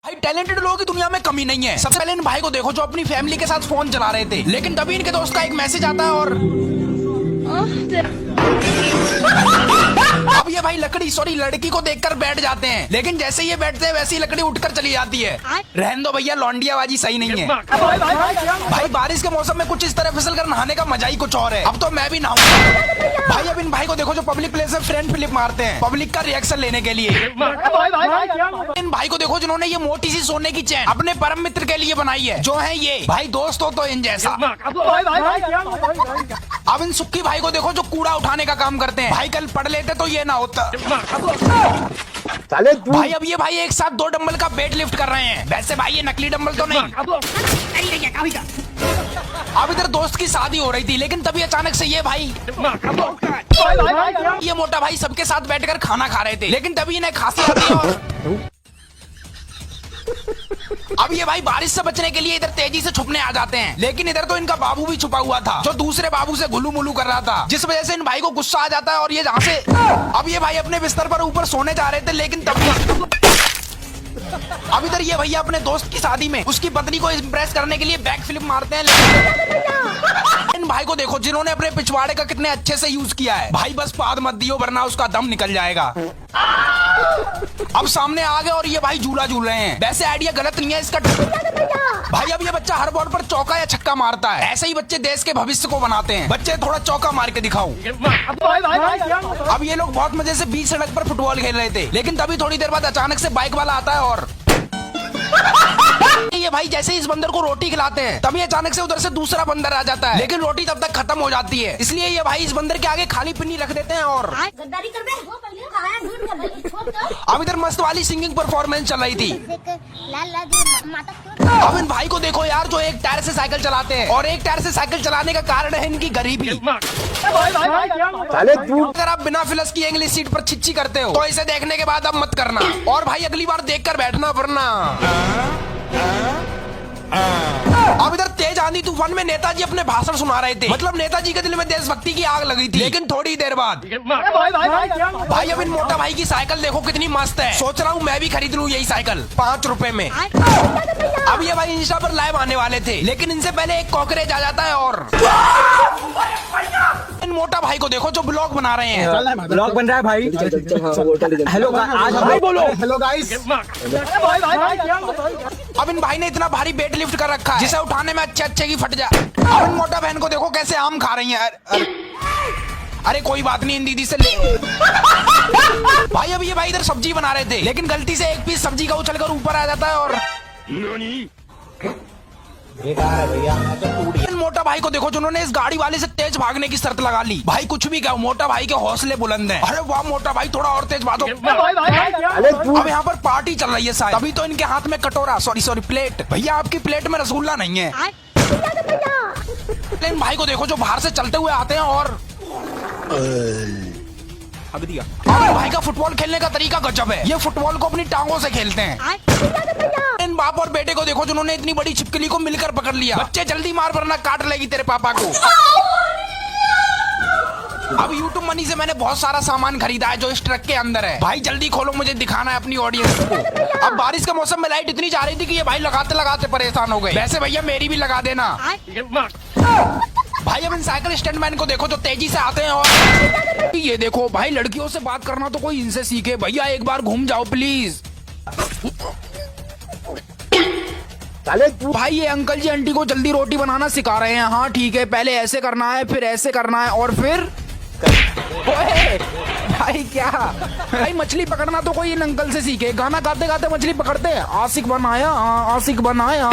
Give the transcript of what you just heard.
भाई टैलेंटेड लोगों की दुनिया में कमी नहीं है। सबसे पहले इन भाई को देखो जो अपनी फैमिली के साथ फोन चला रहे थे, लेकिन तभी इनके दोस्त का एक मैसेज आता है और अब ये भाई लड़की को देखकर बैठ जाते हैं, लेकिन जैसे ये बैठते हैं वैसे ही लकड़ी उठकर चली जाती है। रहने दो भैया, लौंडियाबाजी सही नहीं है। भाई बारिश के मौसम में कुछ इस तरह फिसल कर नहाने का मजा ही कुछ और है। अब तो मैं भी नहाऊंगा। भाई अब इन भाई को देखो जो पब्लिक प्लेस में फ्रंट फ्लिप मारते हैं पब्लिक का रिएक्शन लेने के लिए। इन भाई को देखो जिन्होंने ये मोटी सी सोने की चैन अपने परम मित्र के लिए बनाई है, जो है ये भाई दोस्त हो तो इन जैसा। अब इन सुक्की भाई को देखो जो कूड़ा उठाने का काम करते हैं। भाई कल पढ़ लेते तो ये ना होता। भाई अब ये भाई एक साथ 2 डंबल का वेट लिफ्ट कर रहे हैं। वैसे भाई ये नकली डंबल तो नहीं। अब इधर दोस्त की शादी हो रही थी, लेकिन तभी अचानक से ये भाई ये मोटा भाई सबके साथ बैठकर खाना खा रहे थे, लेकिन तभी इन्हें खांसी आती है और अब ये भाई बारिश से बचने के लिए इधर तेजी से छुपने आ जाते हैं, लेकिन इधर तो इनका बाबू भी छुपा हुआ था जो दूसरे बाबू से गुलू मुलू कर रहा था, जिस वजह से इन भाई को गुस्सा आ जाता है और ये जहाँ से अब ये भाई अपने बिस्तर पर ऊपर सोने जा रहे थे, लेकिन तभी अब इधर ये भैया अपने दोस्त की शादी में उसकी पत्नी को इम्प्रेस करने के लिए बैक फ्लिप मारते हैं। इन भाई को देखो जिन्होंने अपने पिछवाड़े का कितने अच्छे से यूज किया है। भाई बस पाद मत दियो वरना उसका दम निकल जाएगा। अब सामने आ गए और ये भाई झूला झूल रहे हैं। वैसे आइडिया गलत नहीं है इसका। भाई अब ये बच्चा हर बॉल पर चौका या छक्का मारता है। ऐसे ही बच्चे देश के भविष्य को बनाते हैं। बच्चे थोड़ा चौका मार के दिखाओ। अब ये लोग बहुत मजे से बीच सड़क पर फुटबॉल खेल रहे थे, लेकिन तभी थोड़ी देर बाद अचानक से बाइक वाला आता है और ये भाई जैसे इस बंदर को रोटी खिलाते हैं तभी अचानक से उधर से दूसरा बंदर आ जाता है, लेकिन रोटी तब तक खत्म हो जाती है। इसलिए ये भाई इस बंदर के आगे खाली पिन्नी रख देते हैं और अब इधर मस्त वाली सिंगिंग परफॉर्मेंस चल रही थी। अब इन भाई को देखो यार जो एक टायर से साइकिल चलाते हैं, और एक टायर से साइकिल चलाने का कारण है इनकी गरीबी। अगर आप बिना फिलस की इंग्लिश सीट पर छिच्ची करते हो तो इसे देखने के बाद अब मत करना, और भाई अगली बार देखकर बैठना वरना। अब इधर तेज आंधी तूफान में नेताजी अपने भाषण सुना रहे थे, मतलब नेताजी के दिल में देशभक्ति की आग लगी थी, लेकिन थोड़ी देर बाद भाई अब इन मोटा भाई की साइकिल देखो कितनी मस्त है। सोच रहा हूँ मैं भी खरीद लूँ यही साइकिल 5 रुपए में। अब ये भाई इंस्टा पर लाइव आने वाले थे, लेकिन इनसे पहले एक कॉकरोच आ जाता है और इन मोटा भाई को देखो जो ब्लॉग बना रहे हैं। ब्लॉग बन रहा है भाई। हेलो आज भाई बोलो हेलो गाइस। अब इन भाई ने इतना भारी वेट लिफ्ट कर रखा है जिसे उठाने में अच्छे की फट जाए। अब इन मोटा बहन को देखो कैसे आम खा रही है। अरे कोई बात नहीं, इन दीदी से ले। भाई अब ये भाई इधर सब्जी बना रहे थे, लेकिन गलती से एक पीस सब्जी का उछलकर ऊपर आ जाता है और इन मोटा भाई को देखो जिन्होंने इस गाड़ी वाले से तेज भागने की शर्त लगा ली। भाई कुछ भी कहो मोटा भाई के हौसले बुलंद हैं। अरे वाह मोटा भाई थोड़ा और तेज भागो। अब यहाँ पर पार्टी चल रही है शायद, तभी तो इनके हाथ में कटोरा सॉरी प्लेट। भैया आपकी प्लेट में रसगुल्ला नहीं है। इन भाई को देखो जो बाहर से चलते हुए आते हैं और अब दिया। भाई का फुटबॉल खेलने का तरीका गजब है। ये फुटबॉल को अपनी टांगों से खेलते हैं। इन बाप और बेटे को देखो जिन्होंने इतनी बड़ी छिपकली को मिलकर पकड़ लिया। बच्चे जल्दी मार वरना काट लेगी तेरे पापा को। अब YouTube मनी से मैंने बहुत सारा सामान खरीदा है जो इस ट्रक के अंदर है। भाई जल्दी खोलो, मुझे दिखाना है अपनी ऑडियंस को। अब बारिश के मौसम में लाइट इतनी जा रही थी कि ये भाई लगाते लगाते परेशान हो गए। वैसे भैया मेरी भी लगा देना। भाई अब इन साइकिल स्टैंडमैन को देखो जो तेजी से आते हैं और ये देखो भाई लड़कियों से बात करना तो कोई इनसे सीखे। भैया एक बार घूम जाओ प्लीज। भाई ये अंकल जी आंटी को जल्दी रोटी बनाना सिखा रहे हैं। हाँ ठीक है, पहले ऐसे करना है फिर ऐसे करना है और फिर ओए भाई क्या भाई मछली पकड़ना तो कोई इन अंकल से सीखे। गाना गाते गाते मछली पकड़ते हैं। आशिक बनाया आशिक बनाया।